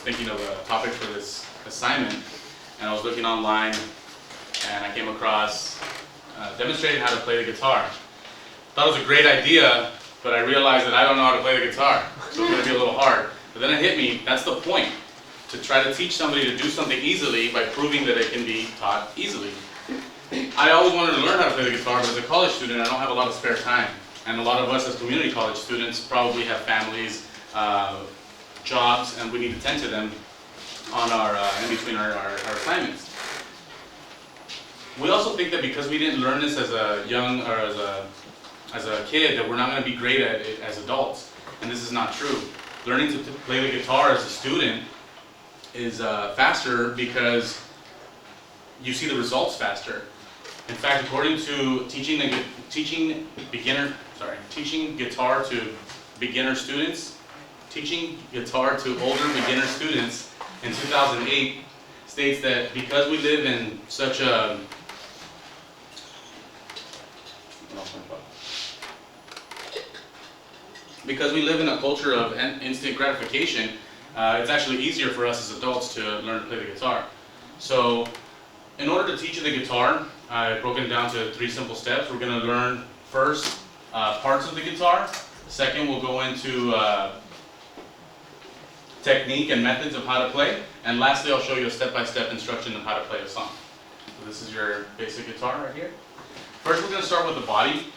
thinking of a topic for this assignment, and I was looking online, and I came across demonstrating how to play the guitar. Thought it was a great idea, but I realized that I don't know how to play the guitar, so it's going to be a little hard. But then it hit me, that's the point, to try to teach somebody to do something easily by proving that it can be taught easily. I always wanted to learn how to play the guitar, but as a college student, I don't have a lot of spare time. And a lot of us as community college students probably have families, jobs, and we need to tend to them on our in between our assignments. We also think that because we didn't learn this as a young or as a kid, that we're not going to be great at it as adults, and this is not true. Learning to play the guitar as a student is faster because you see the results faster. In fact, according to teaching guitar to beginner students, teaching guitar to older beginner students in 2008 states that because we live in such a culture of instant gratification, it's actually easier for us as adults to learn to play the guitar. So, in order to teach you the guitar, I've broken it down to 3 simple steps. We're going to learn first parts of the guitar. Second, we'll go into technique and methods of how to play. And lastly, I'll show you a step-by-step instruction of how to play a song. So this is your basic guitar right here. First, we're going to start with the body.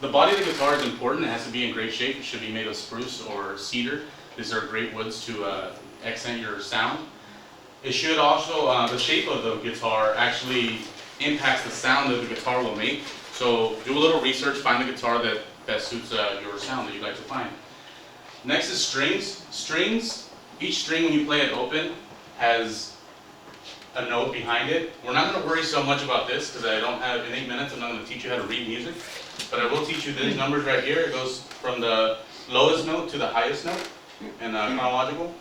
The body of the guitar is important. It has to be in great shape. It should be made of spruce or cedar. These are great woods to accent your sound. It should also, the shape of the guitar actually impacts the sound that the guitar will make. So do a little research, find the guitar that suits your sound that you'd like to find. Next is strings. Strings, each string when you play it open has a note behind it. We're not going to worry so much about this because I don't have, in 8 minutes, I'm not going to teach you how to read music. But I will teach you these numbers right here. It goes from the lowest note to the highest note in chronological.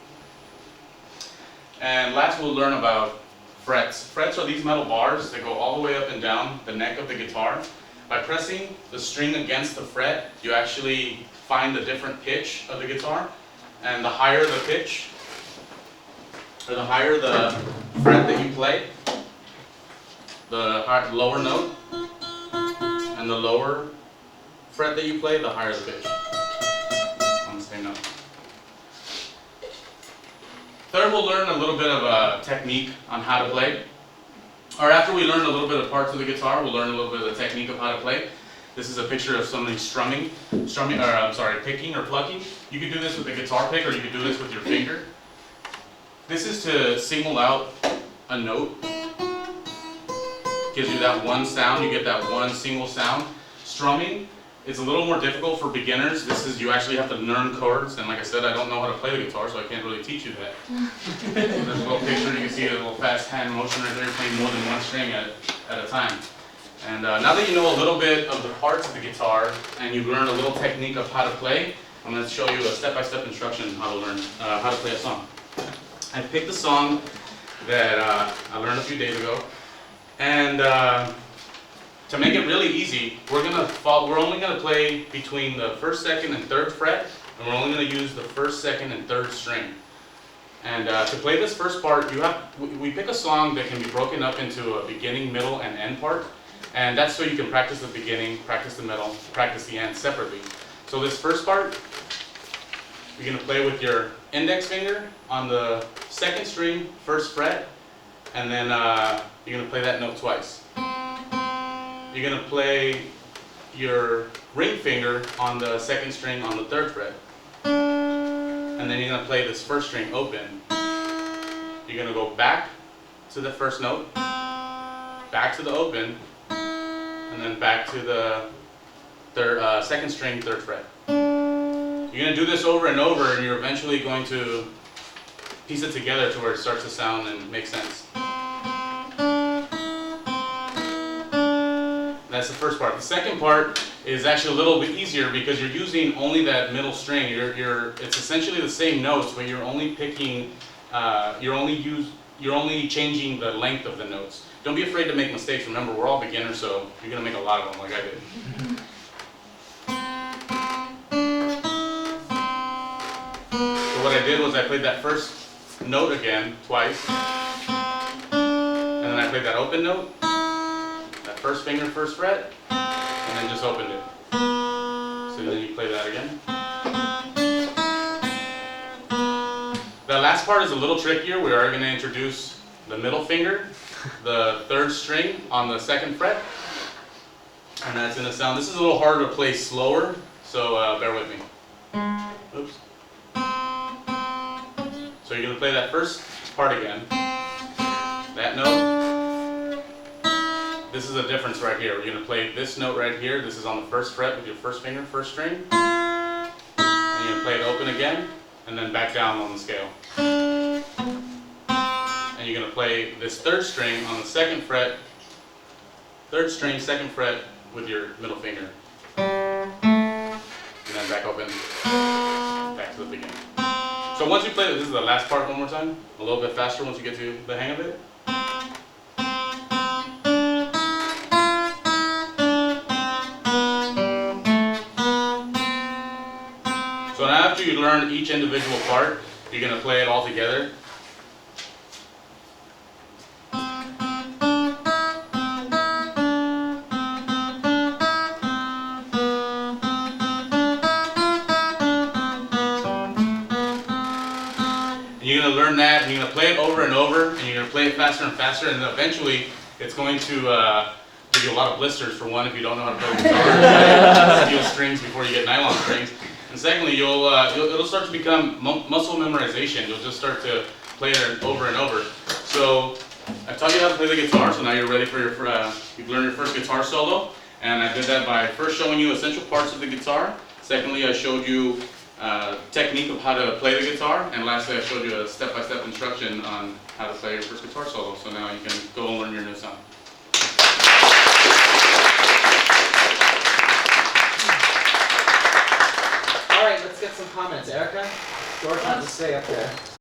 And last we'll learn about frets. Frets are these metal bars that go all the way up and down the neck of the guitar. By pressing the string against the fret, you actually find a different pitch of the guitar. And the higher the pitch, or the higher the fret that you play, the lower note, and the lower fret that you play, the higher the pitch on the same note. Third, we'll learn a little bit of a technique on how to play. Or after we learn a little bit of parts of the guitar, we'll learn a little bit of the technique of how to play. This is a picture of somebody picking or plucking. You could do this with a guitar pick, or you could do this with your finger. This is to single out a note. Gives you that one sound, you get that one single sound. Strumming is a little more difficult for beginners. This is, you actually have to learn chords, and like I said, I don't know how to play the guitar, so I can't really teach you that. There's a little picture, you can see a little fast hand motion right there, playing more than one string at a time. And now that you know a little bit of the parts of the guitar, and you've learned a little technique of how to play, I'm going to show you a step-by-step instruction on how to learn how to play a song. I picked a song that I learned a few days ago, and to make it really easy, we're only going to play between the 1st, 2nd, and 3rd fret, and we're only going to use the 1st, 2nd, and 3rd string. And to play this first part, we pick a song that can be broken up into a beginning, middle, and end part, and that's so you can practice the beginning, practice the middle, practice the end separately. So this first part, you're going to play with your index finger on the 2nd string, 1st fret, and then you're going to play that note twice. You're going to play your ring finger on the 2nd string on the 3rd fret. And then you're going to play this 1st string open. You're going to go back to the 1st note, back to the open, and then back to the 2nd string, 3rd fret. You're going to do this over and over, and you're eventually going to piece it together to where it starts to sound and make sense. That's the first part. The second part is actually a little bit easier because you're using only that middle string. It's essentially the same notes, but you're only picking, you're only changing the length of the notes. Don't be afraid to make mistakes. Remember, we're all beginners, so you're gonna make a lot of them, like I did. So what I did was I played that first note again twice, and then I played that open note, that first finger, first fret, and then just opened it. So then you play that again. The last part is a little trickier. We are going to introduce the middle finger, the third string on the second fret, and that's going to sound, this is a little harder to play slower, so bear with me. Oops. So you're going to play that first part again, that note. This is a difference right here. We're going to play this note right here. This is on the first fret with your first finger, first string. And you're going to play it open again, and then back down on the scale. And you're going to play this third string on the second fret, third string, second fret with your middle finger. And then back open, back to the beginning. So once you play this is the last part one more time, a little bit faster once you get to the hang of it. So now after you learn each individual part, you're going to play it all together. You're going to learn that, and you're going to play it over and over, and you're going to play it faster and faster, and eventually it's going to give you a lot of blisters, for one, if you don't know how to play the guitar. Steel strings before you get nylon strings. And secondly, it'll start to become muscle memorization. You'll just start to play it over and over. So I taught you how to play the guitar, so now you're ready for you've learned your first guitar solo. And I did that by first showing you essential parts of the guitar. Secondly, I showed you technique of how to play the guitar, and lastly I showed you a step-by-step instruction on how to play your first guitar solo. So now you can go and learn your new song. All right, let's get some comments. Erica, George, I'll just stay up there.